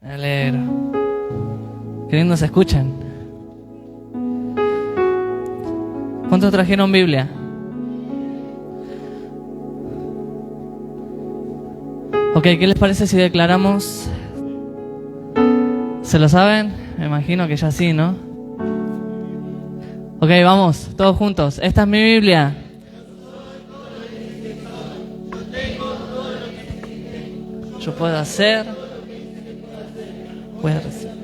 Me alegro. Qué lindo se escuchan. ¿Cuántos trajeron Biblia? Ok, ¿qué les parece si declaramos? ¿Se lo saben? Me imagino que ya sí, ¿no? Ok, vamos, todos juntos. Esta es mi Biblia. Yo puedo hacer. Voy a recibir.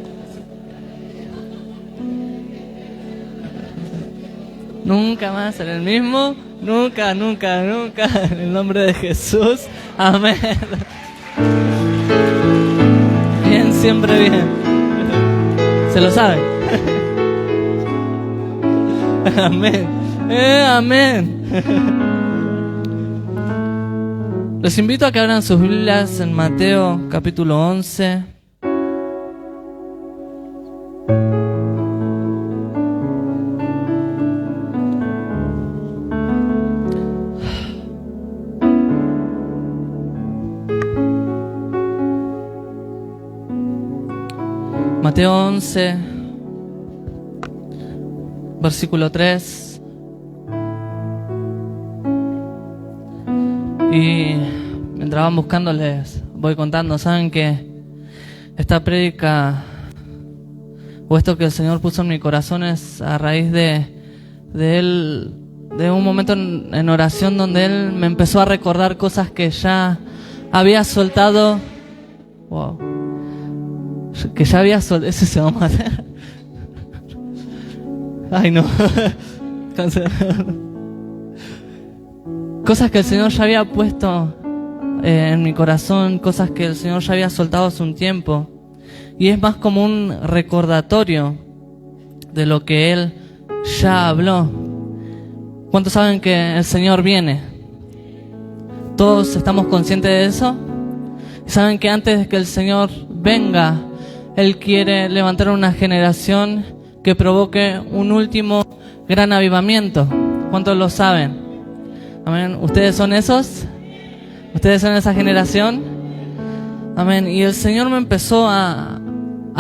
Nunca más ser el mismo. Nunca, nunca, nunca. En el nombre de Jesús. Amén. Bien, siempre bien. ¿Se lo saben? Amén. Amén. Los invito a que abran sus Biblias en Mateo capítulo 11. Mateo 11, versículo 3. Y mientras van buscando les voy contando. Saben que esta prédica o esto que el Señor puso en mi corazón es a raíz de un momento en oración donde Él me empezó a recordar cosas que ya había soltado. Wow. Que ya había soltado. Ese se va a matar. Ay, no. Cosas que el Señor ya había puesto en mi corazón, cosas que el Señor ya había soltado hace un tiempo. Y es más como un recordatorio de lo que Él ya habló. ¿Cuántos saben que el Señor viene? ¿Todos estamos conscientes de eso? ¿Saben que antes de que el Señor venga, Él quiere levantar una generación que provoque un último gran avivamiento? ¿Cuántos lo saben? Amén. ¿Ustedes son esos? ¿Ustedes son esa generación? Amén. Y el Señor me empezó a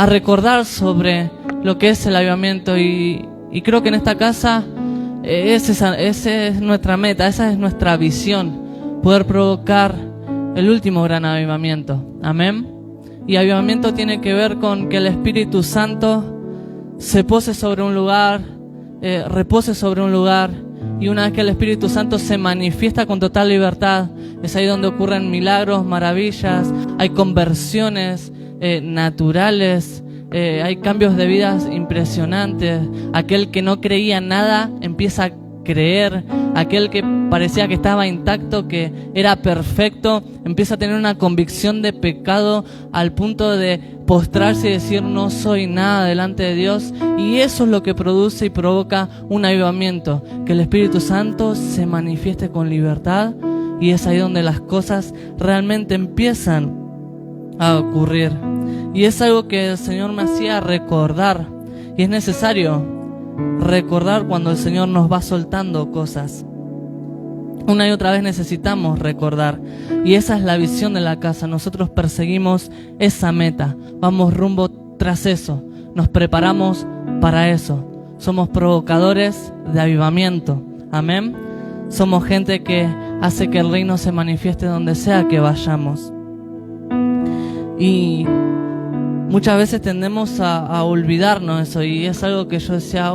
recordar sobre lo que es el avivamiento y creo que en esta casa esa es nuestra meta, esa es nuestra visión, poder provocar el último gran avivamiento. Amén. Y avivamiento tiene que ver con que el Espíritu Santo se pose sobre un lugar, repose sobre un lugar, y una vez que el Espíritu Santo se manifiesta con total libertad, es ahí donde ocurren milagros, maravillas, hay conversiones naturales, hay cambios de vidas impresionantes. Aquel que no creía nada empieza a creer, aquel que parecía que estaba intacto, que era perfecto, empieza a tener una convicción de pecado al punto de postrarse y decir no soy nada delante de Dios. Y eso es lo que produce y provoca un avivamiento, que el Espíritu Santo se manifieste con libertad, y es ahí donde las cosas realmente empiezan a ocurrir. Y es algo que el Señor me hacía recordar, y es necesario recordar cuando el Señor nos va soltando cosas. Una y otra vez necesitamos recordar, y esa es la visión de la casa. Nosotros perseguimos esa meta, vamos rumbo tras eso, nos preparamos para eso. Somos provocadores de avivamiento. Amén. Somos gente que hace que el reino se manifieste donde sea que vayamos. Y muchas veces tendemos a olvidarnos de eso, y es algo que yo decía,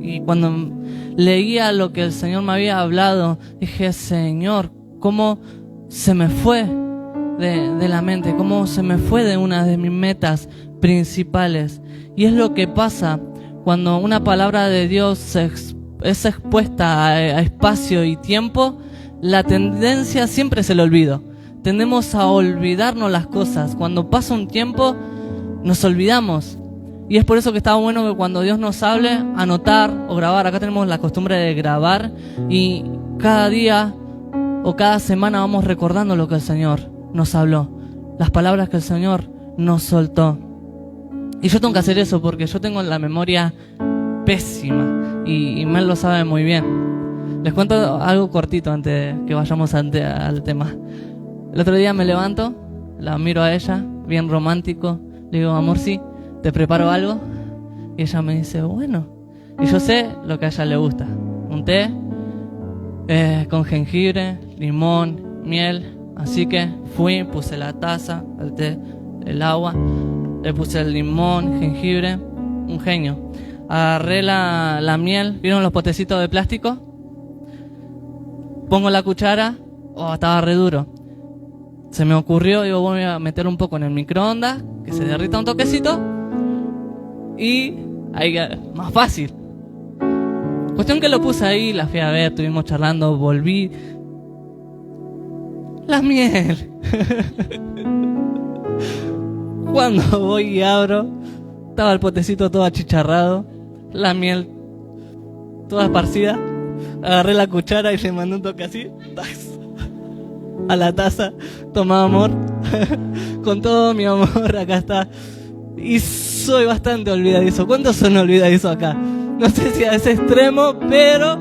y cuando leía lo que el Señor me había hablado, dije, Señor, ¿cómo se me fue de la mente? ¿Cómo se me fue de una de mis metas principales? Y es lo que pasa cuando una palabra de Dios es expuesta a espacio y tiempo. La tendencia siempre es el olvido. Tendemos a olvidarnos las cosas. Cuando pasa un tiempo, nos olvidamos. Y es por eso que está bueno que cuando Dios nos hable, anotar o grabar. Acá tenemos la costumbre de grabar, y cada día o cada semana vamos recordando lo que el Señor nos habló, las palabras que el Señor nos soltó. Y yo tengo que hacer eso porque yo tengo la memoria pésima, y Mel lo sabe muy bien. Les cuento algo cortito antes de que vayamos al tema. El otro día me levanto, la miro a ella, bien romántico. Le Le digo, amor, sí, ¿te preparo algo? Y ella me dice, bueno. Y yo sé lo que a ella le gusta. Un té con jengibre, limón, miel. Así que fui, puse la taza, el té, el agua, le puse el limón, jengibre, un genio. Agarré la miel, ¿vieron los potecitos de plástico? Pongo la cuchara, estaba re duro. Se me ocurrió, digo, voy a meter un poco en el microondas, que se derrita un toquecito, y ahí más fácil. Cuestión que lo puse ahí, la fui a ver, estuvimos charlando, volví. La miel. Cuando voy y abro, estaba el potecito todo achicharrado, la miel toda esparcida. Agarré la cuchara y le mandé un toque así a la taza. Toma, amor. Con todo mi amor, acá está. Y soy bastante olvidadizo. ¿Cuántos son olvidadizos acá? No sé si a ese extremo, pero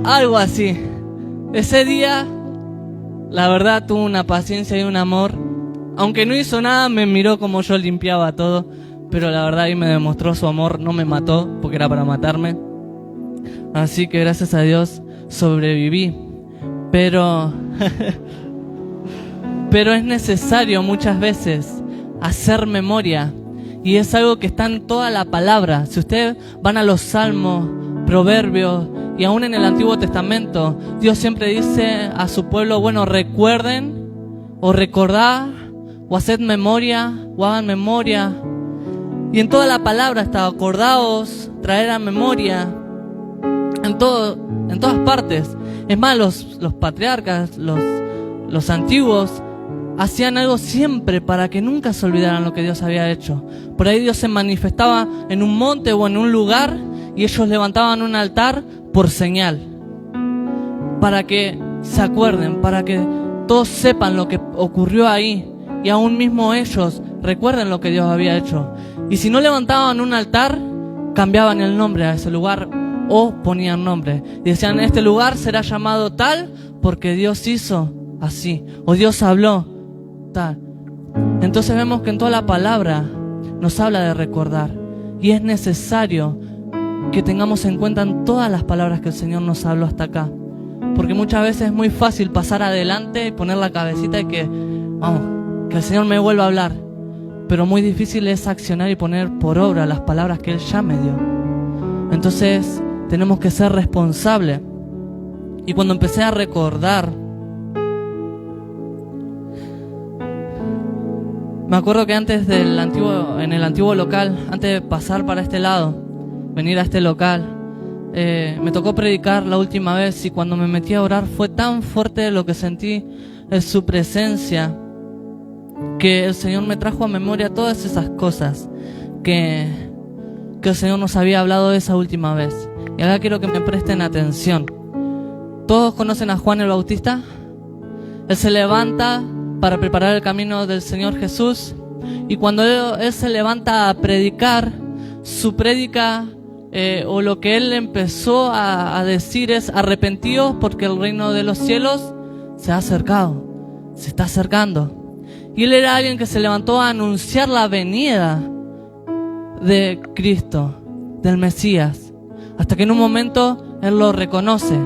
algo así. Ese día, la verdad, tuvo una paciencia y un amor. Aunque no hizo nada, me miró como yo limpiaba todo. Pero la verdad ahí me demostró su amor. No me mató, porque era para matarme. Así que gracias a Dios sobreviví. Pero es necesario muchas veces hacer memoria. Y es algo que está en toda la palabra. Si ustedes van a los Salmos, Proverbios y aún en el Antiguo Testamento, Dios siempre dice a su pueblo, bueno, recuerden o recordad o haced memoria o hagan memoria. Y en toda la palabra está acordaos, traer a memoria, en todas partes. Es más, los patriarcas, los antiguos, hacían algo siempre para que nunca se olvidaran lo que Dios había hecho. Por ahí Dios se manifestaba en un monte o en un lugar y ellos levantaban un altar por señal. Para que se acuerden, para que todos sepan lo que ocurrió ahí y aún mismo ellos recuerden lo que Dios había hecho. Y si no levantaban un altar, cambiaban el nombre a ese lugar o ponían nombre. Y decían, este lugar será llamado tal porque Dios hizo así o Dios habló tal. Entonces vemos que en toda la palabra nos habla de recordar. Y es necesario que tengamos en cuenta en todas las palabras que el Señor nos habló hasta acá. Porque muchas veces es muy fácil pasar adelante y poner la cabecita y que el Señor me vuelva a hablar. Pero muy difícil es accionar y poner por obra las palabras que Él ya me dio. Entonces tenemos que ser responsables. Y cuando empecé a recordar, me acuerdo que antes en el antiguo local, antes de pasar para este lado, venir a este local, me tocó predicar la última vez y cuando me metí a orar fue tan fuerte lo que sentí en su presencia que el Señor me trajo a memoria todas esas cosas que el Señor nos había hablado esa última vez. Y ahora quiero que me presten atención. ¿Todos conocen a Juan el Bautista? Él se levanta para preparar el camino del Señor Jesús y cuando él se levanta a predicar, su prédica o lo que él empezó a decir es arrepentidos porque el reino de los cielos se ha acercado, se está acercando. Y él era alguien que se levantó a anunciar la venida de Cristo, del Mesías, hasta que en un momento él lo reconoce.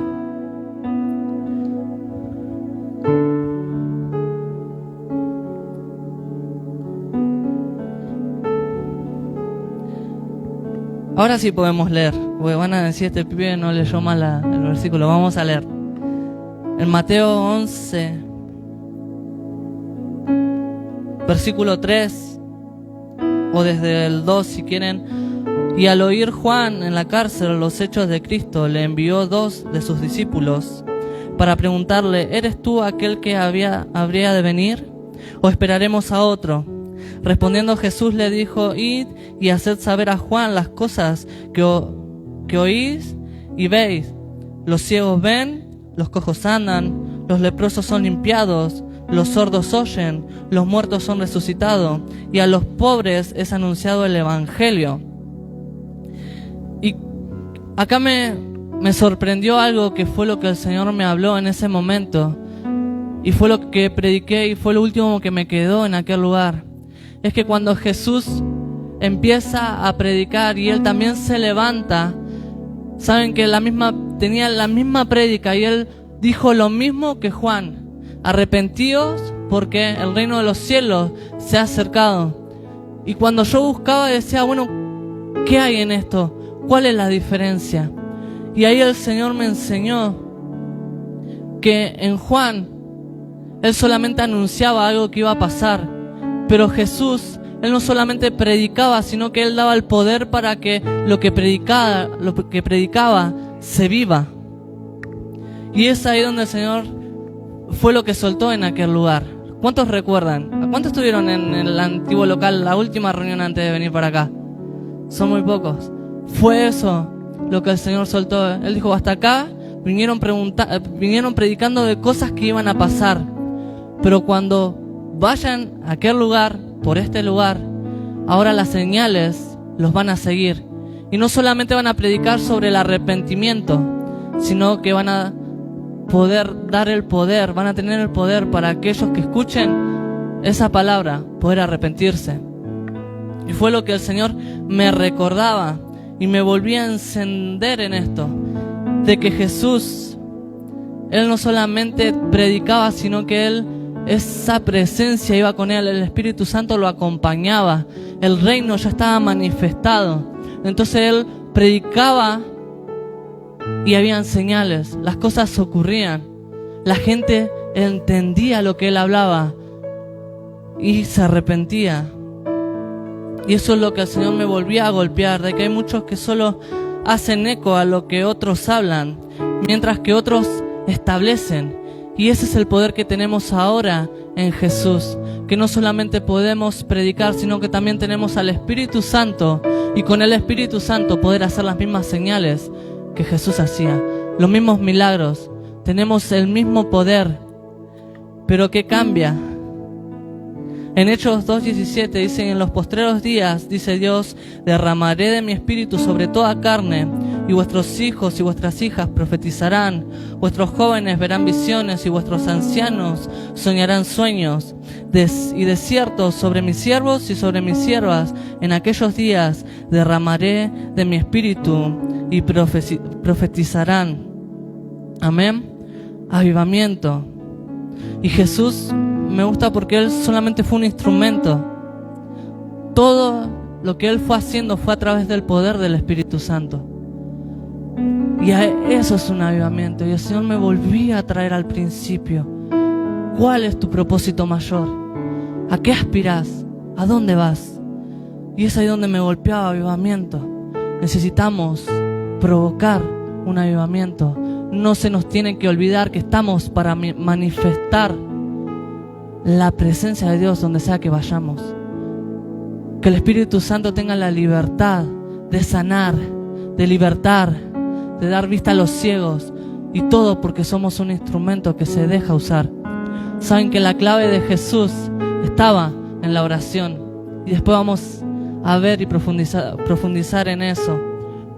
Ahora sí podemos leer, porque van a decir este pibe no leyó mal el versículo. Vamos a leer. En Mateo 11, versículo 3, o desde el 2 si quieren. Y al oír Juan en la cárcel los hechos de Cristo, le envió 2 de sus discípulos para preguntarle, ¿eres tú aquel que habría de venir? ¿O esperaremos a otro? Respondiendo Jesús le dijo, id y haced saber a Juan las cosas que oís y veis. Los ciegos ven, los cojos andan, los leprosos son limpiados, los sordos oyen, los muertos son resucitados, y a los pobres es anunciado el Evangelio. Y acá me sorprendió algo que fue lo que el Señor me habló en ese momento, y fue lo que prediqué y fue lo último que me quedó en aquel lugar. es que cuando Jesús empieza a predicar y Él también se levanta, saben que tenía la misma prédica y Él dijo lo mismo que Juan: arrepentíos porque el reino de los cielos se ha acercado. Y cuando yo buscaba decía, bueno, ¿qué hay en esto? ¿Cuál es la diferencia? Y ahí el Señor me enseñó que en Juan Él solamente anunciaba algo que iba a pasar, pero Jesús, Él no solamente predicaba, sino que Él daba el poder para que lo que predicaba se viva. Y es ahí donde el Señor fue lo que soltó en aquel lugar. ¿Cuántos recuerdan? ¿Cuántos estuvieron en el antiguo local, la última reunión antes de venir para acá? Son muy pocos. Fue eso lo que el Señor soltó. Él dijo, hasta acá vinieron predicando de cosas que iban a pasar. Pero cuando vayan a aquel lugar, por este lugar, ahora las señales los van a seguir. Y no solamente van a predicar sobre el arrepentimiento, sino que van a poder dar el poder, van a tener el poder para aquellos que escuchen esa palabra, poder arrepentirse. Y fue lo que el Señor me recordaba y me volvía a encender en esto, de que Jesús, Él no solamente predicaba, sino que Él, esa presencia iba con Él, el Espíritu Santo lo acompañaba, el reino ya estaba manifestado. Entonces Él predicaba y habían señales, las cosas ocurrían, la gente entendía lo que Él hablaba y se arrepentía. Y eso es lo que el Señor me volvía a golpear, de que hay muchos que solo hacen eco a lo que otros hablan, mientras que otros establecen. Y ese es el poder que tenemos ahora en Jesús, que no solamente podemos predicar, sino que también tenemos al Espíritu Santo, y con el Espíritu Santo poder hacer las mismas señales que Jesús hacía, los mismos milagros. Tenemos el mismo poder. Pero ¿qué cambia? En Hechos 2:17 dicen, en los postreros días, dice Dios, derramaré de mi espíritu sobre toda carne, y vuestros hijos y vuestras hijas profetizarán, vuestros jóvenes verán visiones y vuestros ancianos soñarán sueños. Y de cierto, sobre mis siervos y sobre mis siervas, en aquellos días derramaré de mi espíritu y profetizarán. Amén. Avivamiento. Y Jesús me gusta porque Él solamente fue un instrumento. Todo lo que Él fue haciendo fue a través del poder del Espíritu Santo. Y eso es un avivamiento. Y el Señor me volvía a traer al principio. ¿Cuál es tu propósito mayor? ¿A qué aspiras? ¿A dónde vas? Y es ahí donde me golpeaba avivamiento. Necesitamos provocar un avivamiento. No se nos tiene que olvidar que estamos para manifestar la presencia de Dios donde sea que vayamos. Que el Espíritu Santo tenga la libertad de sanar, de libertar, de dar vista a los ciegos, y todo porque somos un instrumento que se deja usar. Saben que la clave de Jesús estaba en la oración, y después vamos a ver y profundizar en eso.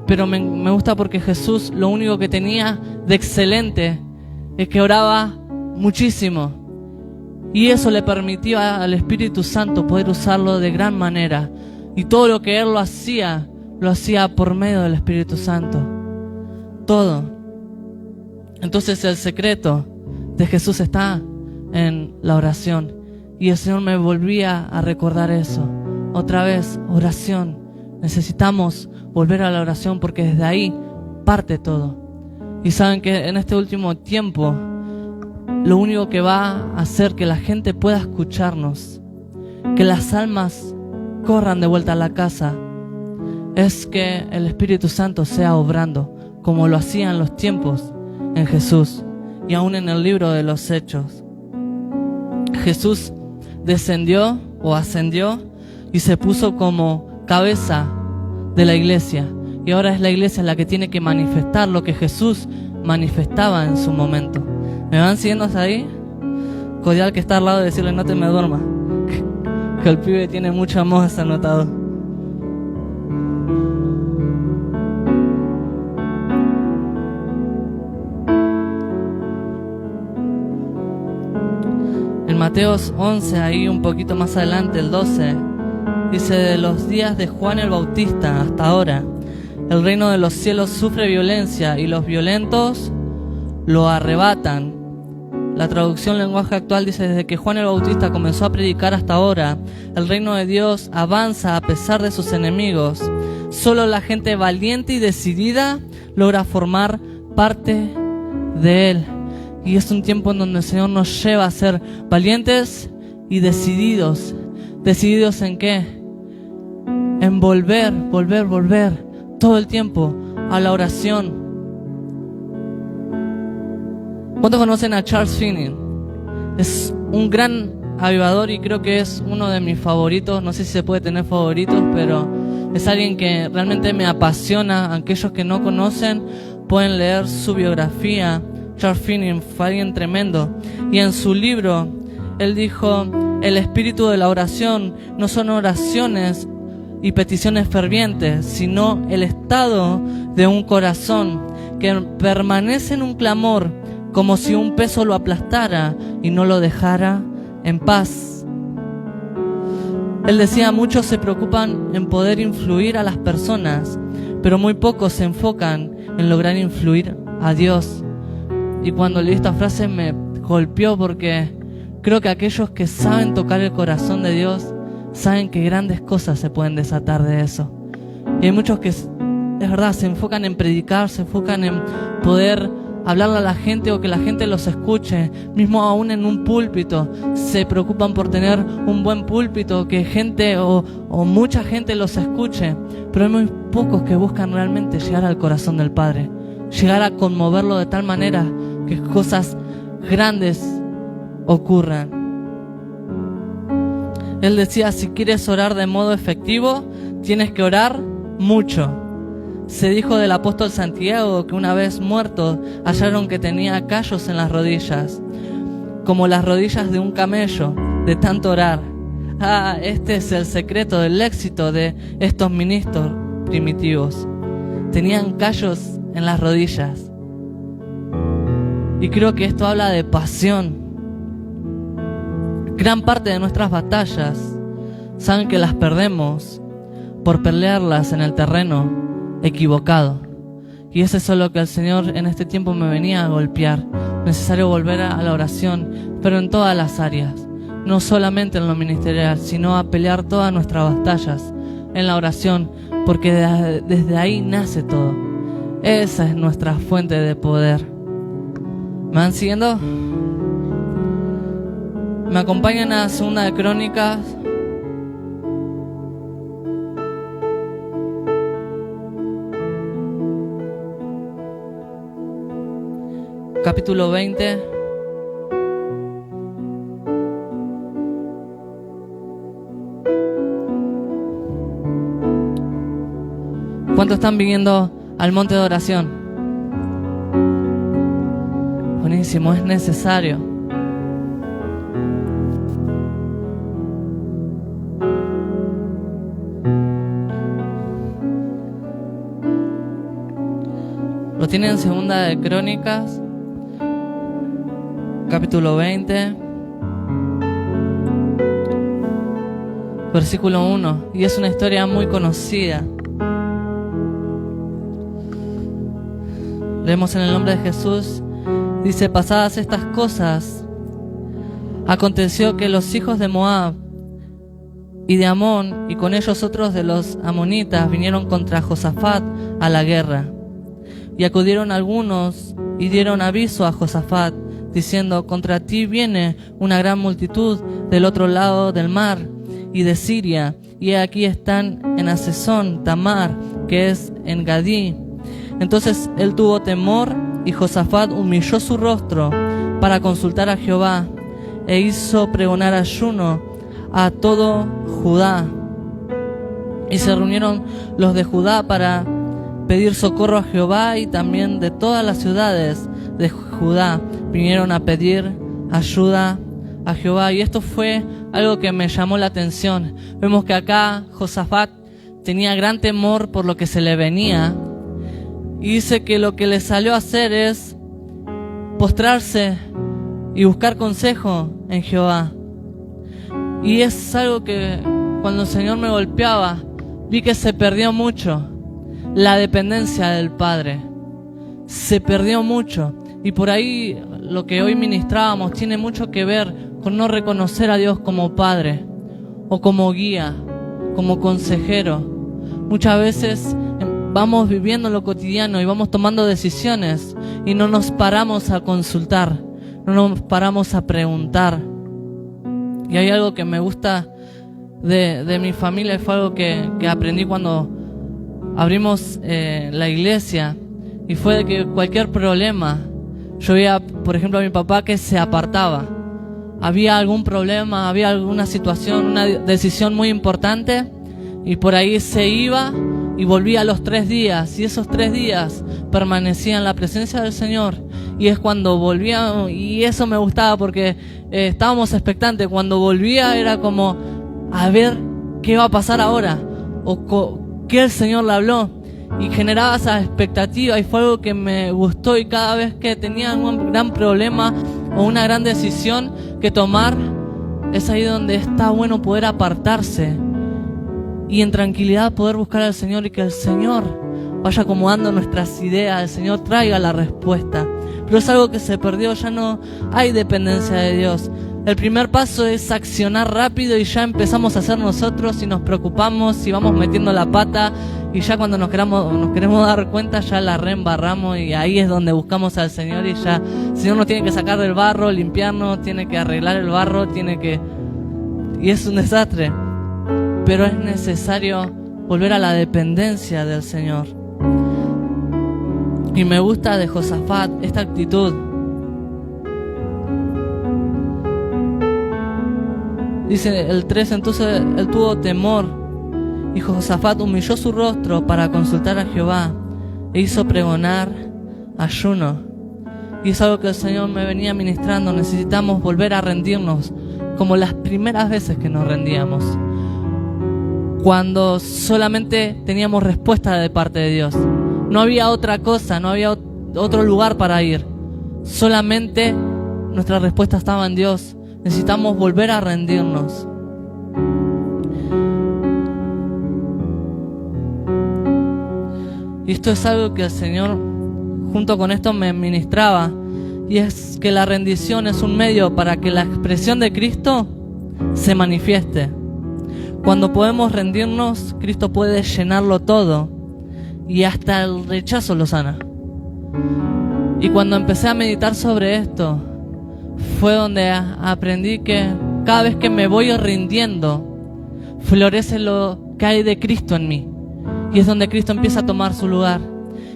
Pero me gusta porque Jesús lo único que tenía de excelente es que oraba muchísimo, y eso le permitía al Espíritu Santo poder usarlo de gran manera, y todo lo que Él lo hacía por medio del Espíritu Santo. Todo. Entonces el secreto de Jesús está en la oración, y el Señor me volvía a recordar eso. Otra vez, oración. Necesitamos volver a la oración porque desde ahí parte todo. Y saben que en este último tiempo, lo único que va a hacer que la gente pueda escucharnos, que las almas corran de vuelta a la casa, es que el Espíritu Santo sea obrando, como lo hacía en los tiempos en Jesús y aún en el libro de los Hechos. Jesús descendió o ascendió y se puso como cabeza de la iglesia, y ahora es la iglesia la que tiene que manifestar lo que Jesús manifestaba en su momento. ¿Me van siguiendo hasta ahí? Codial que está al lado de decirle no te me duermas, que el pibe tiene mucho amor anotado. En Mateos 11, ahí un poquito más adelante, el 12, Dice, de los días de Juan el Bautista hasta ahora, el reino de los cielos sufre violencia y los violentos lo arrebatan. La traducción lenguaje actual dice, desde que Juan el Bautista comenzó a predicar hasta ahora, el reino de Dios avanza a pesar de sus enemigos. Solo la gente valiente y decidida logra formar parte de él. Y es un tiempo en donde el Señor nos lleva a ser valientes y decididos. ¿Decididos en qué? En volver todo el tiempo a la oración. ¿Cuántos conocen a Charles Finney? Es un gran avivador y creo que es uno de mis favoritos. No sé si se puede tener favoritos, pero es alguien que realmente me apasiona. Aquellos que no conocen pueden leer su biografía. Charles Finney fue alguien tremendo. Y en su libro, él dijo, el espíritu de la oración no son oraciones y peticiones fervientes, sino el estado de un corazón que permanece en un clamor como si un peso lo aplastara y no lo dejara en paz. Él decía, muchos se preocupan en poder influir a las personas, pero muy pocos se enfocan en lograr influir a Dios. Y cuando leí esta frase me golpeó porque creo que aquellos que saben tocar el corazón de Dios saben que grandes cosas se pueden desatar de eso. Y hay muchos que, es verdad, se enfocan en predicar, se enfocan en poder hablarle a la gente o que la gente los escuche, mismo aún en un púlpito, se preocupan por tener un buen púlpito, que gente o mucha gente los escuche, pero hay muy pocos que buscan realmente llegar al corazón del Padre, llegar a conmoverlo de tal manera que cosas grandes ocurran. Él decía, si quieres orar de modo efectivo, tienes que orar mucho. Se dijo del apóstol Santiago que una vez muerto hallaron que tenía callos en las rodillas, como las rodillas de un camello, de tanto orar. Este es el secreto del éxito de estos ministros primitivos. Tenían callos en las rodillas. Y creo que esto habla de pasión. Gran parte de nuestras batallas, saben que las perdemos por pelearlas en el terreno equivocado. Y es eso lo que el Señor en este tiempo me venía a golpear. Necesario volver a la oración, pero en todas las áreas, no solamente en lo ministerial, sino a pelear todas nuestras batallas en la oración, porque desde ahí nace todo. Esa es nuestra fuente de poder. ¿Me van siguiendo? Me acompañan a 2 de Crónicas. Capítulo 20. ¿Cuántos están viniendo al monte de oración? Buenísimo, es necesario. Lo tienen en 2 de Crónicas, capítulo 20, versículo 1, y es una historia muy conocida. Leemos en el nombre de Jesús. Dice, pasadas estas cosas, aconteció que los hijos de Moab y de Amón, y con ellos otros de los amonitas, vinieron contra Josafat a la guerra. Y acudieron algunos y dieron aviso a Josafat, diciendo, contra ti viene una gran multitud del otro lado del mar y de Siria, y aquí están en Asesón Tamar, que es en Gadí. Entonces él tuvo temor, y Josafat humilló su rostro para consultar a Jehová, e hizo pregonar ayuno a todo Judá. Y se reunieron los de Judá para pedir socorro a Jehová, y también de todas las ciudades de Judá vinieron a pedir ayuda a Jehová. Y esto fue algo que me llamó la atención. Vemos que acá Josafat tenía gran temor por lo que se le venía, y dice que lo que le salió a hacer es postrarse y buscar consejo en Jehová. Y es algo que cuando el Señor me golpeaba, vi que se perdió mucho la dependencia del Padre. Se perdió mucho. Y por ahí lo que hoy ministrábamos tiene mucho que ver con no reconocer a Dios como Padre o como guía, como consejero. Muchas veces vamos viviendo lo cotidiano y vamos tomando decisiones y no nos paramos a consultar, no nos paramos a preguntar. Y hay algo que me gusta de mi familia, fue algo que aprendí cuando abrimos la iglesia, y fue de que cualquier problema, yo veía, por ejemplo, a mi papá que se apartaba. Había algún problema, había alguna situación, una decisión muy importante, y por ahí se iba y volvía a los 3 días, y esos 3 días permanecía en la presencia del Señor. Y es cuando volvía, y eso me gustaba porque estábamos expectantes. Cuando volvía era como, a ver qué va a pasar ahora, o qué el Señor le habló, y generaba esa expectativa, y fue algo que me gustó. Y cada vez que tenía un gran problema o una gran decisión que tomar, es ahí donde está bueno poder apartarse y en tranquilidad poder buscar al Señor, y que el Señor vaya acomodando nuestras ideas, el Señor traiga la respuesta. Pero es algo que se perdió, ya no hay dependencia de Dios. El primer paso es accionar rápido, y ya empezamos a hacer nosotros, y nos preocupamos y vamos metiendo la pata, y ya cuando nos queremos dar cuenta ya la reembarramos, y ahí es donde buscamos al Señor, y ya el Señor nos tiene que sacar del barro, limpiarnos, tiene que arreglar el barro, y es un desastre. Pero es necesario volver a la dependencia del Señor. Y me gusta de Josafat esta actitud. Dice el 3, entonces él tuvo temor, y Josafat humilló su rostro para consultar a Jehová, e hizo pregonar ayuno. Y es algo que el Señor me venía ministrando. Necesitamos volver a rendirnos como las primeras veces que nos rendíamos, cuando solamente teníamos respuesta de parte de Dios. No había otra cosa, no había otro lugar para ir. Solamente nuestra respuesta estaba en Dios. Necesitamos volver a rendirnos. Y esto es algo que el Señor junto con esto me ministraba. Y es que la rendición es un medio para que la expresión de Cristo se manifieste. Cuando podemos rendirnos, Cristo puede llenarlo todo, y hasta el rechazo lo sana. Y cuando empecé a meditar sobre esto, fue donde aprendí que cada vez que me voy rindiendo, florece lo que hay de Cristo en mí, y es donde Cristo empieza a tomar su lugar,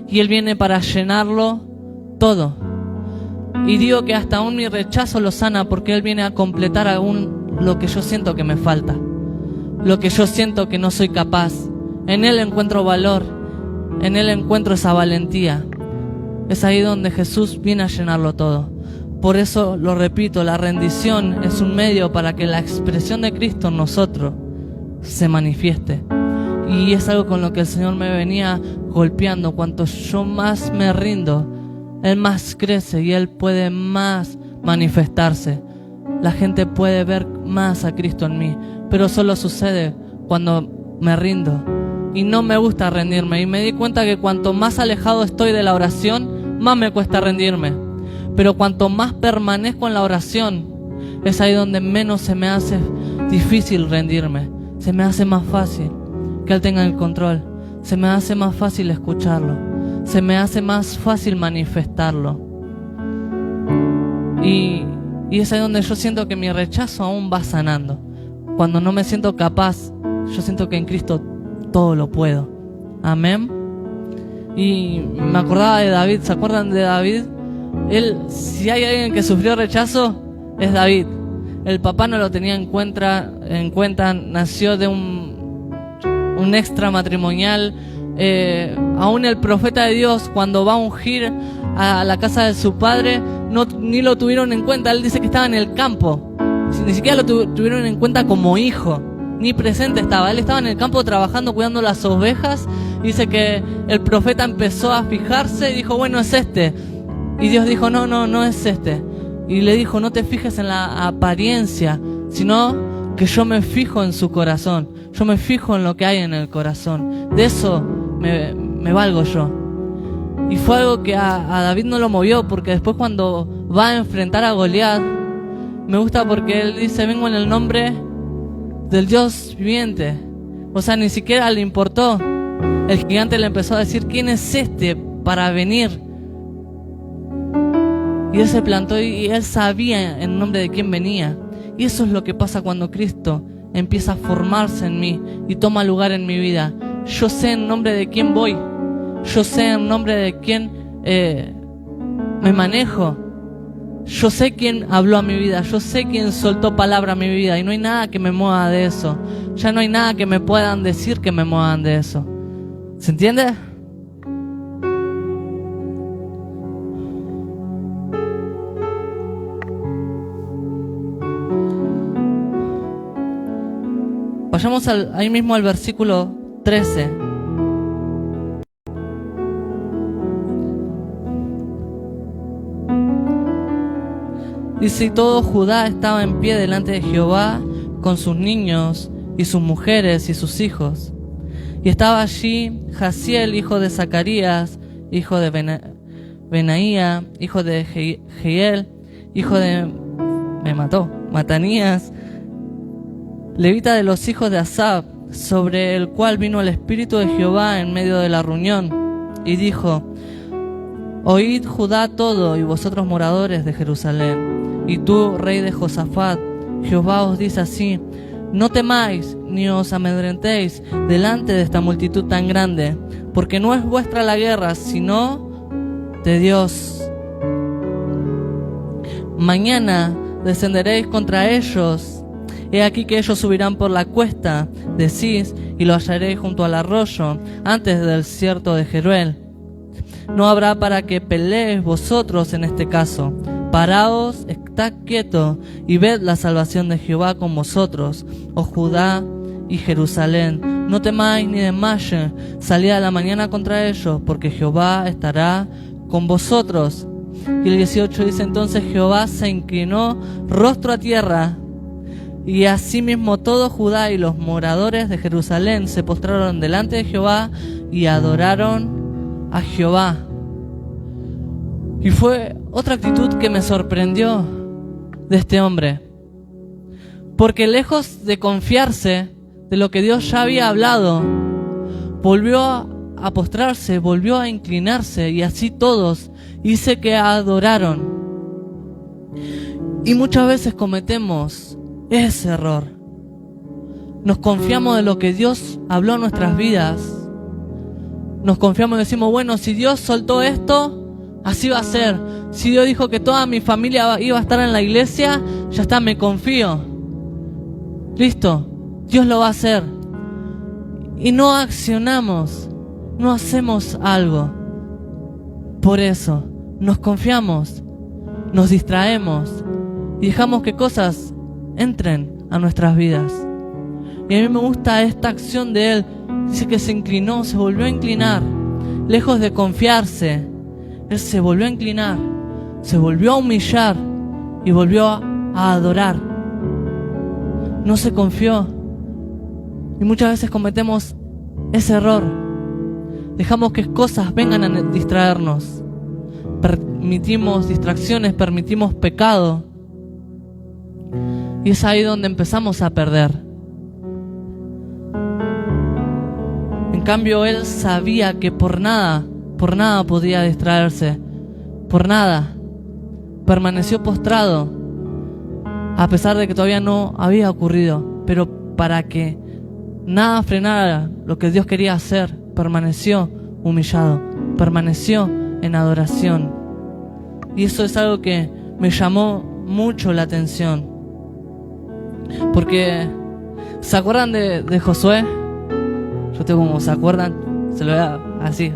y Él viene para llenarlo todo. Y digo que hasta aún mi rechazo lo sana, porque Él viene a completar aún lo que yo siento que me falta, lo que yo siento que no soy capaz. En Él encuentro valor, en Él encuentro esa valentía. Es ahí donde Jesús viene a llenarlo todo. Por eso lo repito, la rendición es un medio para que la expresión de Cristo en nosotros se manifieste. Y es algo con lo que el Señor me venía golpeando. Cuanto yo más me rindo, Él más crece y Él puede más manifestarse. La gente puede ver más a Cristo en mí, pero solo sucede cuando me rindo. Y no me gusta rendirme, y me di cuenta que cuanto más alejado estoy de la oración, más me cuesta rendirme. Pero cuanto más permanezco en la oración, es ahí donde menos se me hace difícil rendirme. Se me hace más fácil que Él tenga el control. Se me hace más fácil escucharlo. Se me hace más fácil manifestarlo. Y es ahí donde yo siento que mi rechazo aún va sanando. Cuando no me siento capaz, yo siento que en Cristo todo lo puedo. Amén. Y me acordaba de David. ¿Se acuerdan de David? Él, si hay alguien que sufrió rechazo, es David. El papá no lo tenía en cuenta. Nació de un extramatrimonial. Aún el profeta de Dios, cuando va a ungir a la casa de su padre, ni lo tuvieron en cuenta. Él dice que estaba en el campo. Ni siquiera lo tuvieron en cuenta como hijo, ni presente estaba. Él estaba en el campo trabajando, cuidando las ovejas. Dice que el profeta empezó a fijarse y dijo, bueno, es este. Y Dios dijo, no es este. Y le dijo, no te fijes en la apariencia, sino que yo me fijo en su corazón, yo me fijo en lo que hay en el corazón. De eso me valgo yo. Y fue algo que a David no lo movió, porque después cuando va a enfrentar a Goliat, me gusta porque él dice: vengo en el nombre del Dios viviente. O sea, ni siquiera le importó. El gigante le empezó a decir: ¿quién es este para venir? Y él se plantó y él sabía en nombre de quién venía. Y eso es lo que pasa cuando Cristo empieza a formarse en mí y toma lugar en mi vida. Yo sé en nombre de quién voy. Yo sé en nombre de quién me manejo. Yo sé quién habló a mi vida. Yo sé quién soltó palabra a mi vida. Y no hay nada que me mueva de eso. Ya no hay nada que me puedan decir que me muevan de eso. ¿Se entiende? Vayamos ahí mismo al versículo 13. Dice: y todo Judá estaba en pie delante de Jehová con sus niños y sus mujeres y sus hijos. Y estaba allí Jaziel, hijo de Zacarías, hijo de Benaía, hijo de Jehiel, hijo de Matanías, levita de los hijos de Asaf, sobre el cual vino el Espíritu de Jehová en medio de la reunión, y dijo: oíd Judá todo, y vosotros moradores de Jerusalén, y tú, rey de Josafat, Jehová os dice así: no temáis ni os amedrentéis delante de esta multitud tan grande, porque no es vuestra la guerra, sino de Dios. Mañana descenderéis contra ellos. He aquí que ellos subirán por la cuesta de Cis, y lo hallaréis junto al arroyo, antes del desierto de Jeruel. No habrá para que peleéis vosotros en este caso. Paraos, estad quietos, y ved la salvación de Jehová con vosotros, oh Judá y Jerusalén. No temáis ni desmayéis, salid a la mañana contra ellos, porque Jehová estará con vosotros. Y el 18 dice: entonces Jehová se inclinó rostro a tierra, y asimismo todo Judá y los moradores de Jerusalén se postraron delante de Jehová y adoraron a Jehová. Y fue otra actitud que me sorprendió de este hombre, porque lejos de confiarse de lo que Dios ya había hablado, volvió a postrarse, volvió a inclinarse, y así todos, dice que adoraron. Y muchas veces cometemos ese error. Nos confiamos de lo que Dios habló en nuestras vidas. Nos confiamos y decimos: bueno, si Dios soltó esto, así va a ser. Si Dios dijo que toda mi familia iba a estar en la iglesia, ya está, me confío. Listo, Dios lo va a hacer. Y no accionamos, no hacemos algo. Por eso, nos confiamos, nos distraemos y dejamos que cosas entren a nuestras vidas. Y a mí me gusta esta acción de él. Dice que se inclinó, se volvió a inclinar. Lejos de confiarse, él se volvió a inclinar, se volvió a humillar y volvió a adorar. No se confió. Y muchas veces cometemos ese error. Dejamos que cosas vengan a distraernos. Permitimos distracciones, permitimos pecado. Y es ahí donde empezamos a perder. En cambio, él sabía que por nada podía distraerse. Por nada. Permaneció postrado, a pesar de que todavía no había ocurrido. Pero para que nada frenara lo que Dios quería hacer, permaneció humillado, permaneció en adoración. Y eso es algo que me llamó mucho la atención. Porque, ¿se acuerdan de Josué? Yo tengo como, ¿se acuerdan? Se lo voy a así.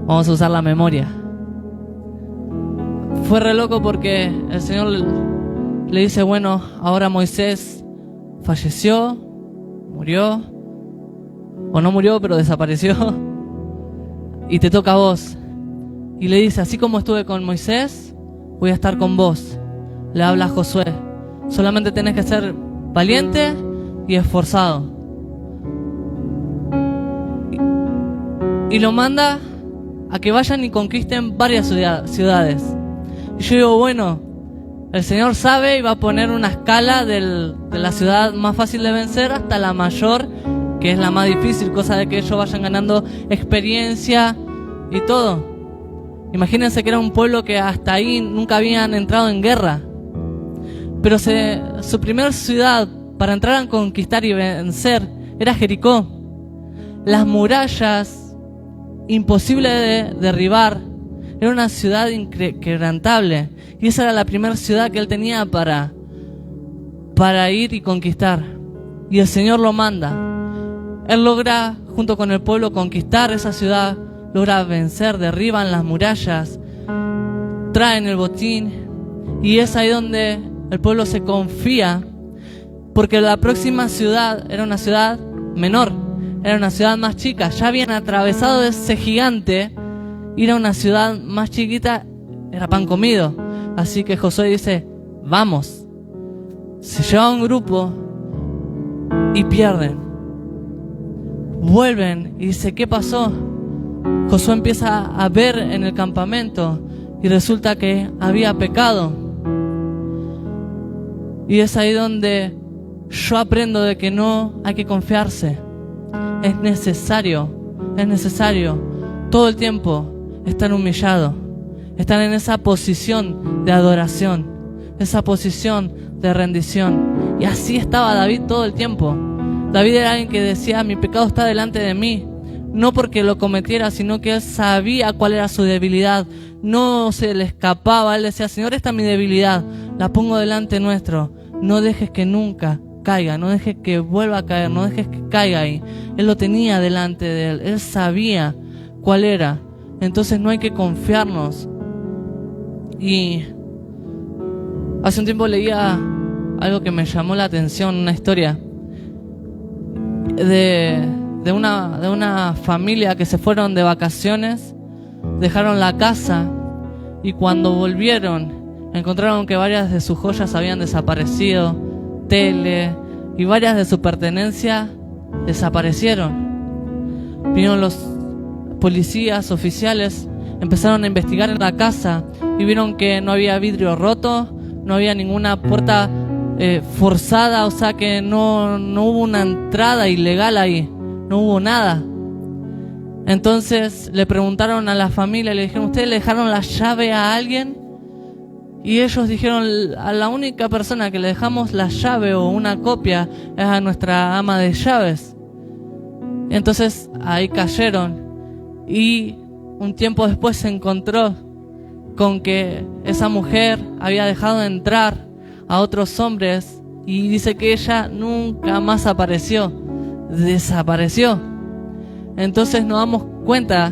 Vamos a usar la memoria. Fue re loco porque el Señor le dice: bueno, ahora Moisés falleció, murió, o no murió, pero desapareció, y te toca a vos. Y le dice: así como estuve con Moisés, voy a estar con vos. Le habla a Josué: solamente tenés que ser valiente y esforzado. Y lo manda a que vayan y conquisten varias ciudades. Y yo digo, bueno, el Señor sabe y va a poner una escala de la ciudad más fácil de vencer hasta la mayor, que es la más difícil, cosa de que ellos vayan ganando experiencia y todo. Imagínense que era un pueblo que hasta ahí nunca habían entrado en guerra. Pero su primera ciudad para entrar a conquistar y vencer era Jericó. Las murallas, imposible de derribar, era una ciudad inquebrantable. Y esa era la primera ciudad que él tenía para ir y conquistar. Y el Señor lo manda. Él logra, junto con el pueblo, conquistar esa ciudad. Logra vencer, derriban las murallas, traen el botín. Y es ahí donde el pueblo se confía, porque la próxima ciudad era una ciudad menor, era una ciudad más chica. Ya habían atravesado ese gigante, ir a una ciudad más chiquita era pan comido. Así que Josué dice, vamos. Se lleva un grupo y pierden. Vuelven y dice, ¿qué pasó? Josué empieza a ver en el campamento y resulta que había pecado. Y es ahí donde yo aprendo de que no hay que confiarse. Es necesario todo el tiempo estar humillado, estar en esa posición de adoración, esa posición de rendición. Y así estaba David todo el tiempo. David era alguien que decía, mi pecado está delante de mí. No porque lo cometiera, sino que él sabía cuál era su debilidad. No se le escapaba. Él decía, Señor, esta es mi debilidad, la pongo delante nuestro. No dejes que nunca caiga, no dejes que vuelva a caer, no dejes que caiga ahí. Él lo tenía delante de él, él sabía cuál era. Entonces no hay que confiarnos. Y hace un tiempo leía algo que me llamó la atención, una historia de una familia que se fueron de vacaciones, dejaron la casa y cuando volvieron encontraron que varias de sus joyas habían desaparecido, tele y varias de sus pertenencias desaparecieron. Vinieron los policías oficiales, empezaron a investigar en la casa y vieron que no había vidrio roto, no había ninguna puerta forzada, o sea que no hubo una entrada ilegal ahí, no hubo nada. Entonces le preguntaron a la familia, le dijeron, ¿ustedes le dejaron la llave a alguien? Y ellos dijeron, a la única persona que le dejamos la llave o una copia es a nuestra ama de llaves. Entonces ahí cayeron y un tiempo después se encontró con que esa mujer había dejado entrar a otros hombres y dice que ella nunca más apareció, desapareció. Entonces nos damos cuenta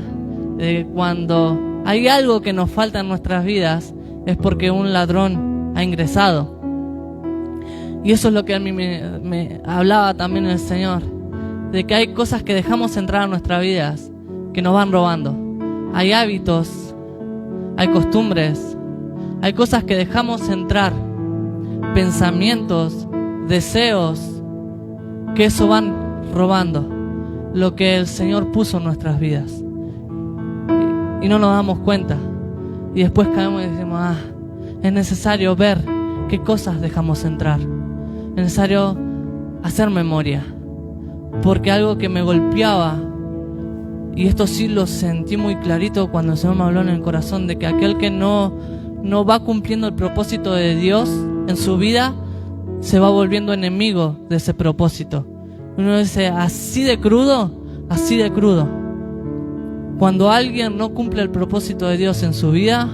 de cuando hay algo que nos falta en nuestras vidas es porque un ladrón ha ingresado. Y eso es lo que a mí me hablaba también el Señor, de que hay cosas que dejamos entrar a nuestras vidas que nos van robando. Hay hábitos, hay costumbres, hay cosas que dejamos entrar, pensamientos, deseos, que eso van robando lo que el Señor puso en nuestras vidas. Y no nos damos cuenta. Y después caemos y decimos, es necesario ver qué cosas dejamos entrar. Es necesario hacer memoria. Porque algo que me golpeaba, y esto sí lo sentí muy clarito cuando el Señor me habló en el corazón, de que aquel que no va cumpliendo el propósito de Dios en su vida, se va volviendo enemigo de ese propósito. Uno dice, así de crudo. Cuando alguien no cumple el propósito de Dios en su vida,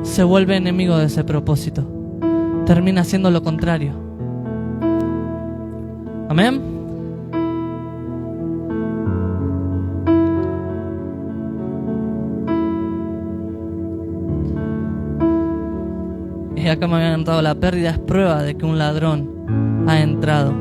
se vuelve enemigo de ese propósito. Termina haciendo lo contrario. Amén. Y acá me habían entrado, la pérdida es prueba de que un ladrón ha entrado.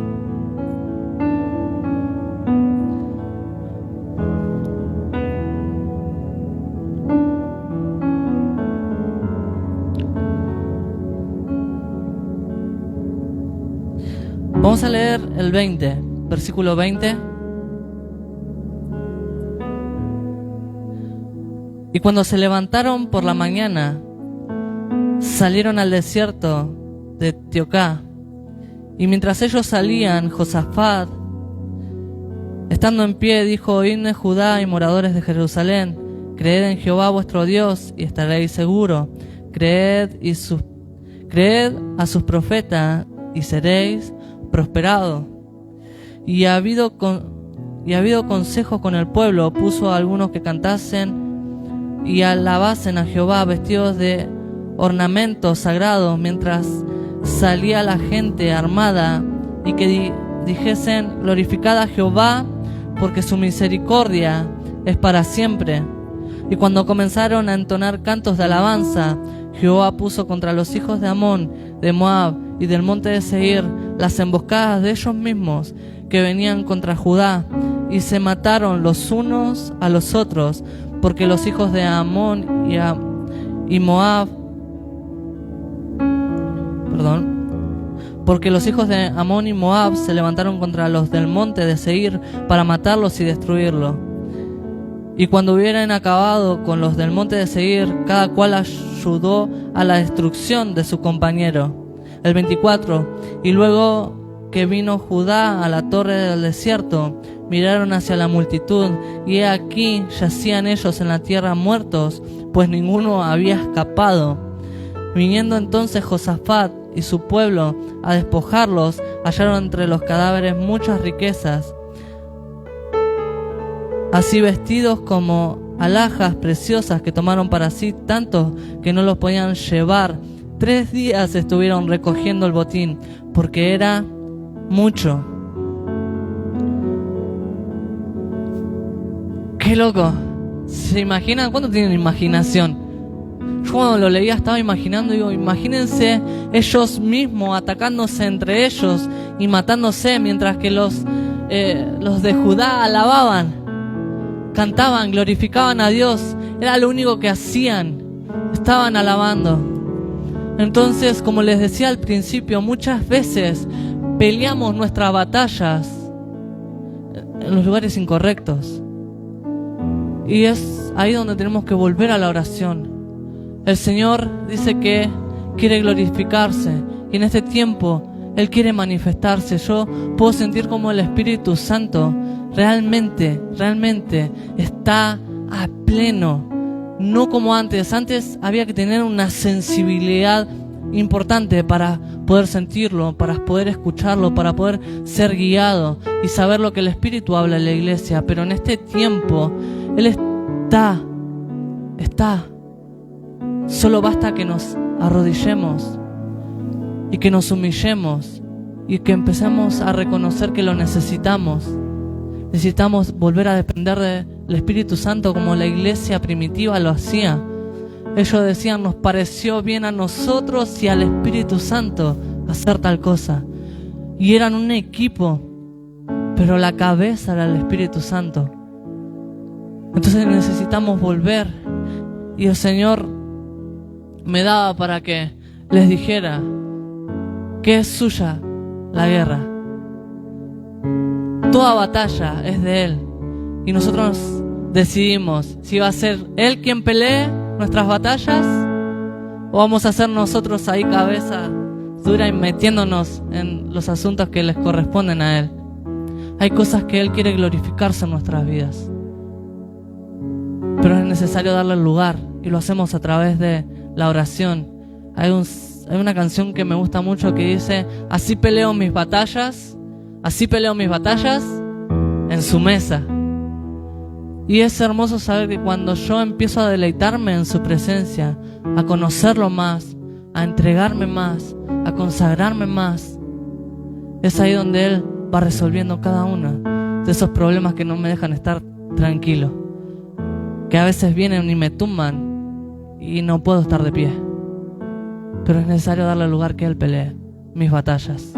Vamos leer el 20, versículo 20. Y cuando se levantaron por la mañana, salieron al desierto de Teocá. Y mientras ellos salían, Josafat, estando en pie, dijo: Oídme, Judá y moradores de Jerusalén, creed en Jehová vuestro Dios y estaréis seguros. Creed a sus profetas y seréis prosperados. Y ha habido consejo con el pueblo. Puso a algunos que cantasen y alabasen a Jehová vestidos de ornamentos sagrados, mientras salía la gente armada, y que dijesen: glorificad a Jehová, porque su misericordia es para siempre. Y cuando comenzaron a entonar cantos de alabanza, Jehová puso contra los hijos de Amón, de Moab y del monte de Seir las emboscadas de ellos mismos que venían contra Judá, y se mataron los unos a los otros, porque los hijos de Amón y Moab, porque los hijos de Amón y Moab se levantaron contra los del monte de Seir para matarlos y destruirlos. Y cuando hubieran acabado con los del monte de Seir, cada cual ayudó a la destrucción de su compañero. El 24. Y luego que vino Judá a la torre del desierto, miraron hacia la multitud, y he aquí yacían ellos en la tierra muertos, pues ninguno había escapado. Viniendo entonces Josafat y su pueblo a despojarlos, hallaron entre los cadáveres muchas riquezas, así vestidos como alhajas preciosas, que tomaron para sí tantos que no los podían llevar. 3 días estuvieron recogiendo el botín, porque era mucho. ¡Qué loco! ¿Se imaginan? ¿Cuánto tienen imaginación? Yo cuando lo leía estaba imaginando, digo, imagínense ellos mismos atacándose entre ellos y matándose, mientras que los de Judá alababan, cantaban, glorificaban a Dios. Era lo único que hacían, estaban alabando. Entonces, como les decía al principio, muchas veces peleamos nuestras batallas en los lugares incorrectos, y es ahí donde tenemos que volver a la oración. El Señor dice que quiere glorificarse, y en este tiempo Él quiere manifestarse. Yo puedo sentir como el Espíritu Santo realmente está a pleno, no como antes. Antes había que tener una sensibilidad importante para poder sentirlo, para poder escucharlo, para poder ser guiado y saber lo que el Espíritu habla en la iglesia. Pero en este tiempo Él está. Solo basta que nos arrodillemos y que nos humillemos y que empecemos a reconocer que lo necesitamos. Necesitamos volver a depender del Espíritu Santo como la iglesia primitiva lo hacía. Ellos decían: nos pareció bien a nosotros y al Espíritu Santo hacer tal cosa. Y eran un equipo, pero la cabeza era el Espíritu Santo. Entonces necesitamos volver. Y el Señor me daba para que les dijera que es suya la guerra. Toda batalla es de Él, y nosotros decidimos si va a ser Él quien pelee nuestras batallas, o vamos a ser nosotros ahí cabeza dura y metiéndonos en los asuntos que les corresponden a Él. Hay cosas que Él quiere glorificarse en nuestras vidas, pero es necesario darle el lugar, y lo hacemos a través de la oración. Hay una canción que me gusta mucho que dice: así peleo mis batallas en su mesa. Y es hermoso saber que cuando yo empiezo a deleitarme en su presencia, a conocerlo más, a entregarme más, a consagrarme más, es ahí donde Él va resolviendo cada uno de esos problemas que no me dejan estar tranquilo, que a veces vienen y me tumban y no puedo estar de pie. Pero es necesario darle el lugar que Él pelee mis batallas.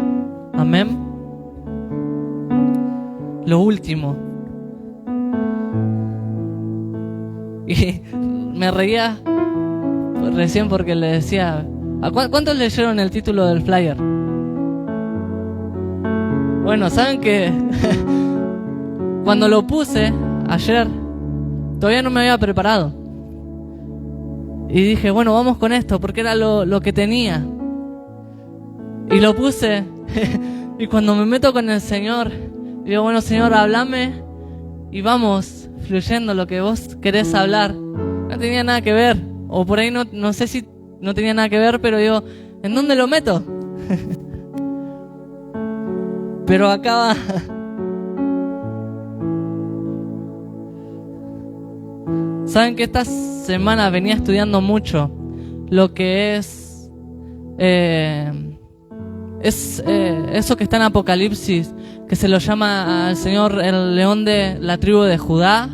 Amén. Lo último, y me reía recién porque le decía: ¿cuántos leyeron el título del flyer? Bueno, ¿saben que cuando lo puse ayer, todavía no me había preparado? Y dije, bueno, vamos con esto, porque era lo que tenía. Y lo puse. Y cuando me meto con el Señor, digo, bueno, Señor, háblame y vamos fluyendo lo que vos querés hablar. No tenía nada que ver, o por ahí no sé si no tenía nada que ver, pero digo, ¿en dónde lo meto? Pero acá va. Saben que esta semana venía estudiando mucho lo que es eso que está en Apocalipsis, que se lo llama al Señor el león de la tribu de Judá,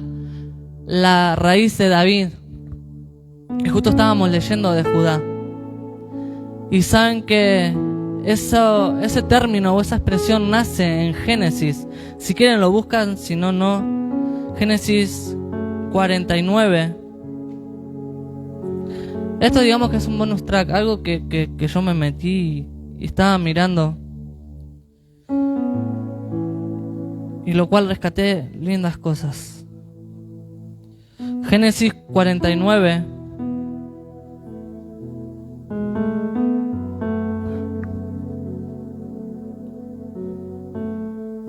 la raíz de David, que justo estábamos leyendo de Judá. Y saben que ese término o esa expresión nace en Génesis. Si quieren lo buscan, si no, no. Génesis 49. Esto digamos que es un bonus track, algo que yo me metí y estaba mirando, y lo cual rescaté lindas cosas. Génesis 49.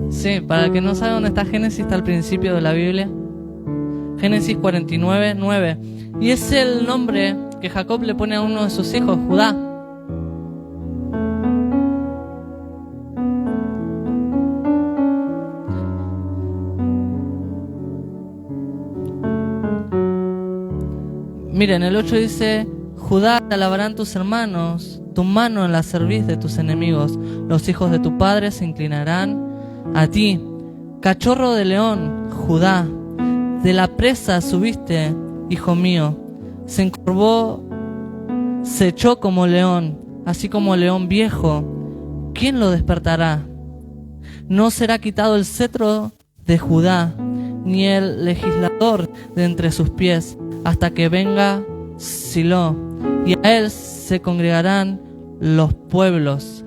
Sí, para el que no sabe dónde está Génesis, está al principio de la Biblia. Génesis 49, 9. Y es el nombre que Jacob le pone a uno de sus hijos, Judá. Miren, el 8 dice, Judá, te alabarán tus hermanos, tu mano en la cerviz de tus enemigos, los hijos de tu padre se inclinarán a ti. Cachorro de león, Judá, de la presa subiste, hijo mío. Se encorvó, se echó como león, así como león viejo. ¿Quién lo despertará? No será quitado el cetro de Judá, ni el legislador de entre sus pies, hasta que venga Silo, y a él se congregarán los pueblos.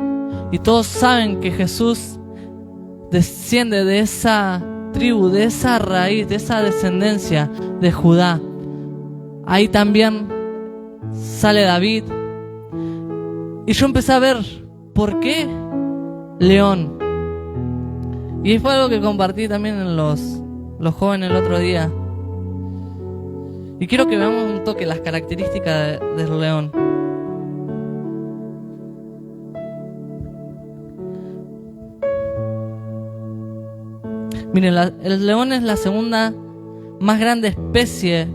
Y todos saben que Jesús desciende de esa tribu, de esa raíz, de esa descendencia de Judá. Ahí también sale David. Y yo empecé a ver, ¿por qué león? Y fue algo que compartí también en los jóvenes el otro día. Y quiero que veamos un toque las características del león. Miren, el león es la segunda más grande especie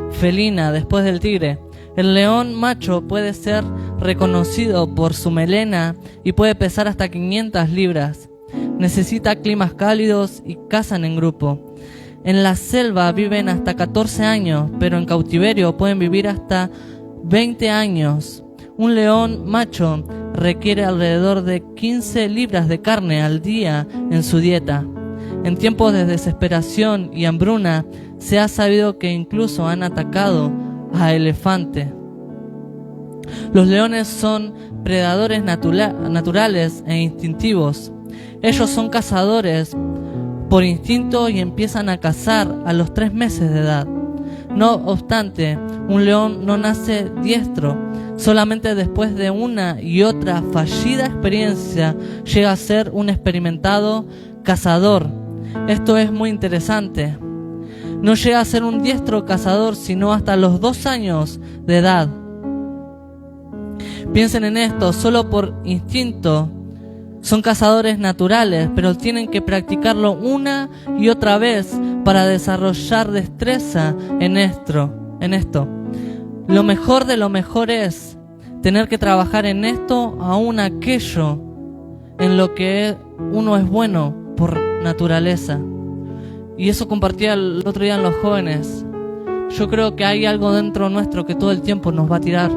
felina después del tigre. El león macho puede ser reconocido por su melena y puede pesar hasta 500 libras. Necesita climas cálidos y cazan en grupo. En la selva viven hasta 14 años, pero en cautiverio pueden vivir hasta 20 años. Un león macho requiere alrededor de 15 libras de carne al día en su dieta. En tiempos de desesperación y hambruna, se ha sabido que incluso han atacado a elefantes. Los leones son predadores naturales e instintivos. Ellos son cazadores por instinto y empiezan a cazar a los 3 meses de edad. No obstante, un león no nace diestro. Solamente después de una y otra fallida experiencia llega a ser un experimentado cazador. Esto es muy interesante. No llega a ser un diestro cazador sino hasta los 2 años de edad. Piensen en esto, solo por instinto son cazadores naturales, pero tienen que practicarlo una y otra vez para desarrollar destreza en esto. Lo mejor de lo mejor es tener que trabajar en esto, aún aquello en lo que uno es bueno por naturaleza. Y eso compartía el otro día en los jóvenes. Yo creo que hay algo dentro nuestro que todo el tiempo nos va a tirar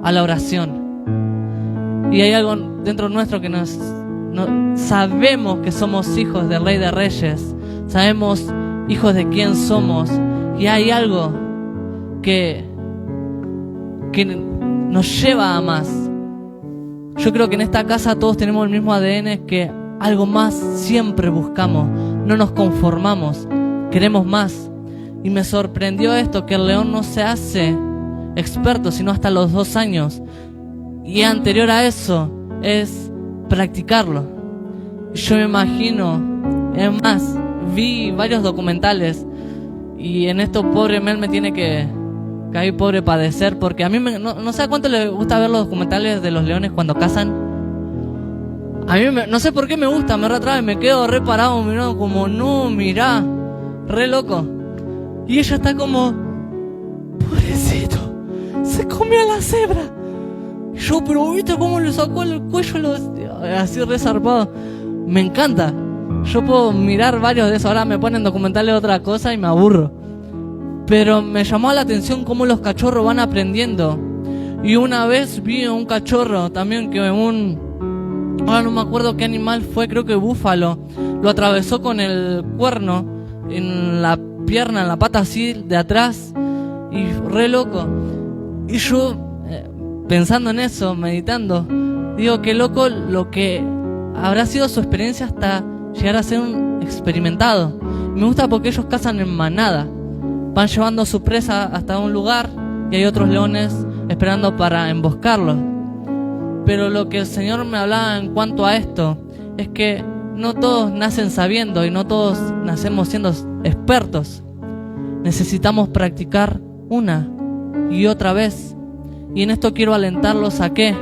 a la oración. Y hay algo dentro nuestro que sabemos que somos hijos del Rey de Reyes. Sabemos hijos de quién somos. Y hay algo que nos lleva a más. Yo creo que en esta casa todos tenemos el mismo ADN, que algo más siempre buscamos, no nos conformamos, queremos más. Y me sorprendió esto, que el león no se hace experto sino hasta los 2 años. Y anterior a eso es practicarlo. Yo me imagino, es más, vi varios documentales y en esto pobre Mel me tiene que ahí pobre padecer, porque a mí no sé a cuánto le gusta ver los documentales de los leones cuando cazan. A mí no sé por qué me gusta, me retrae y me quedo re parado mirando como, no, mirá, re loco. Y ella está como, pobrecito, se comió a la cebra. Y yo, pero viste cómo le sacó el cuello, así re zarpado. Me encanta. Yo puedo mirar varios de esos, ahora me ponen documentales de otra cosa y me aburro. Pero me llamó la atención cómo los cachorros van aprendiendo. Y una vez vi un cachorro también que ahora no me acuerdo qué animal fue, creo que búfalo, lo atravesó con el cuerno en la pierna, en la pata así de atrás, y re loco. Y yo, pensando en eso, meditando, digo, qué loco lo que habrá sido su experiencia hasta llegar a ser un experimentado. Me gusta porque ellos cazan en manada, van llevando su presa hasta un lugar y hay otros leones esperando para emboscarlos. Pero lo que el Señor me hablaba en cuanto a esto es que no todos nacen sabiendo y no todos nacemos siendo expertos. Necesitamos practicar una y otra vez. Y en esto quiero alentarlos a que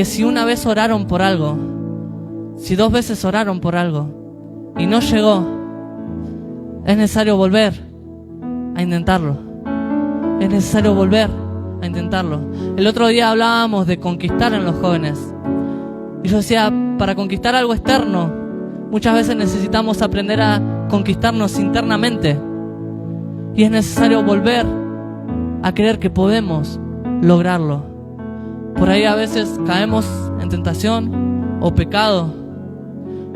si una vez oraron por algo, si 2 veces oraron por algo y no llegó, es necesario volver a intentarlo. Es necesario volver a intentarlo. El otro día hablábamos de conquistar en los jóvenes. Y yo decía, para conquistar algo externo, muchas veces necesitamos aprender a conquistarnos internamente. Y es necesario volver a creer que podemos lograrlo. Por ahí a veces caemos en tentación o pecado.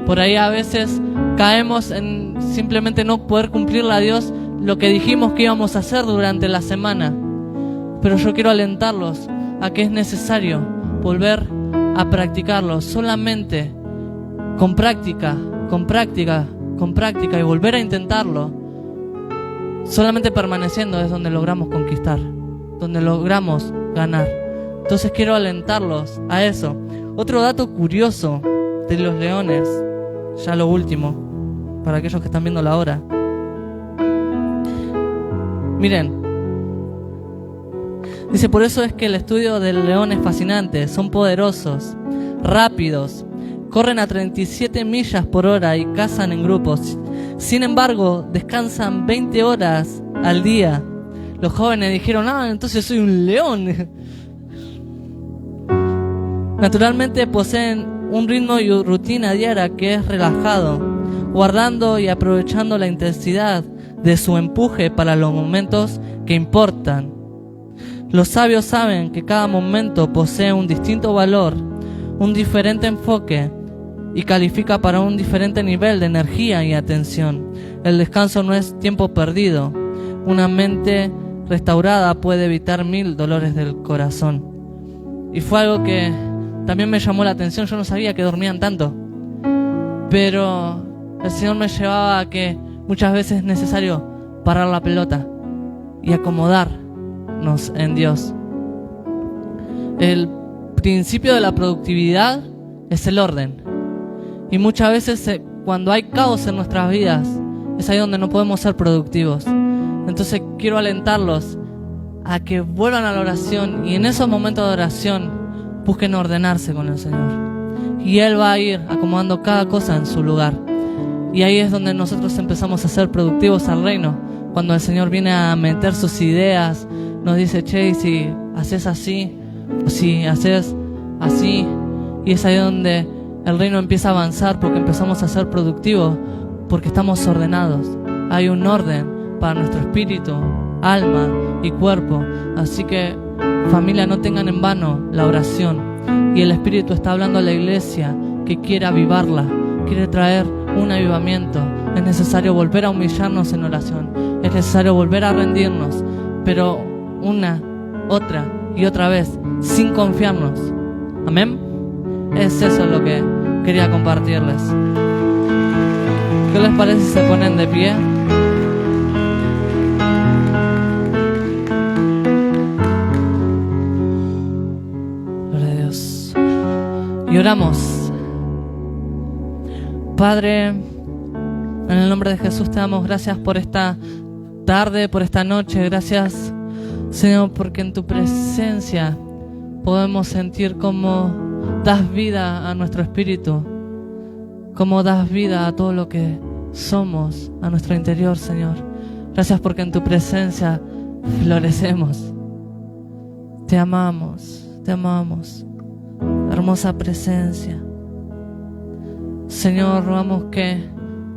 Por ahí a veces caemos en simplemente no poder cumplirle a Dios lo que dijimos que íbamos a hacer durante la semana. Pero yo quiero alentarlos a que es necesario volver a practicarlo, solamente con práctica y volver a intentarlo. Solamente permaneciendo es donde logramos conquistar, donde logramos ganar. Entonces quiero alentarlos a eso. Otro dato curioso de los leones, ya lo último, para aquellos que están viendo la hora. Miren, dice, por eso es que el estudio del león es fascinante. Son poderosos, rápidos, corren a 37 millas por hora y cazan en grupos. Sin embargo, descansan 20 horas al día. Los jóvenes dijeron, entonces soy un león. Naturalmente poseen un ritmo y rutina diaria que es relajado, guardando y aprovechando la intensidad de su empuje para los momentos que importan. Los sabios saben que cada momento posee un distinto valor, un diferente enfoque y califica para un diferente nivel de energía y atención. El descanso no es tiempo perdido. Una mente restaurada puede evitar 1000 dolores del corazón. Y fue algo que también me llamó la atención. Yo no sabía que dormían tanto, pero el Señor me llevaba a que muchas veces es necesario parar la pelota y acomodarnos en Dios. El principio de la productividad es el orden. Y muchas veces cuando hay caos en nuestras vidas, es ahí donde no podemos ser productivos. Entonces quiero alentarlos a que vuelvan a la oración y en esos momentos de oración busquen ordenarse con el Señor. Y Él va a ir acomodando cada cosa en su lugar. Y ahí es donde nosotros empezamos a ser productivos al reino. Cuando el Señor viene a meter sus ideas, nos dice, che, si haces así, o si haces así. Y es ahí donde el reino empieza a avanzar, porque empezamos a ser productivos, porque estamos ordenados. Hay un orden para nuestro espíritu, alma y cuerpo. Así que, familia, no tengan en vano la oración. Y el Espíritu está hablando a la iglesia que quiere avivarla, quiere traer un avivamiento. Es necesario volver a humillarnos en oración. Es necesario volver a rendirnos, pero una, otra y otra vez, sin confiarnos. Amén. Es eso lo que quería compartirles. ¿Qué les parece si se ponen de pie? Gloria a Dios. Y oramos. Padre, en el nombre de Jesús te damos gracias por esta tarde, por esta noche. Gracias, Señor, porque en tu presencia podemos sentir cómo das vida a nuestro espíritu, cómo das vida a todo lo que somos, a nuestro interior, Señor. Gracias porque en tu presencia florecemos. Te amamos, te amamos. Hermosa presencia. Señor, rogamos que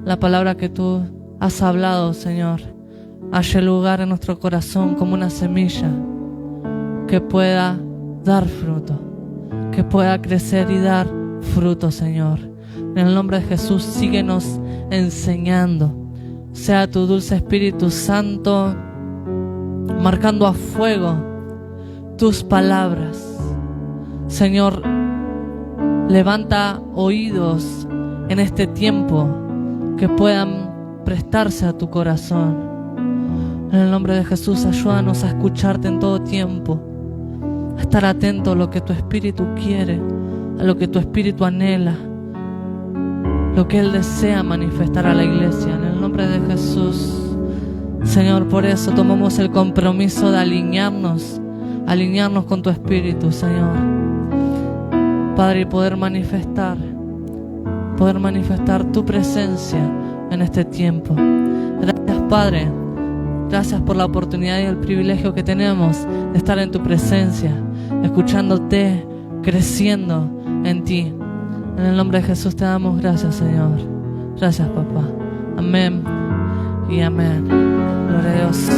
la palabra que tú has hablado, Señor, haya lugar en nuestro corazón como una semilla que pueda dar fruto, que pueda crecer y dar fruto, Señor. En el nombre de Jesús, síguenos enseñando. Sea tu dulce Espíritu Santo marcando a fuego tus palabras. Señor, levanta oídos en este tiempo que puedan prestarse a tu corazón. En el nombre de Jesús, ayúdanos a escucharte en todo tiempo, a estar atento a lo que tu Espíritu quiere, a lo que tu Espíritu anhela, lo que Él desea manifestar a la iglesia. En el nombre de Jesús, Señor, por eso tomamos el compromiso de alinearnos con tu Espíritu, Señor. Padre, y poder manifestar tu presencia en este tiempo. Gracias, Padre. Gracias por la oportunidad y el privilegio que tenemos de estar en tu presencia, escuchándote, creciendo en ti. En el nombre de Jesús te damos gracias, Señor. Gracias, papá. Amén y amén. Gloria a Dios.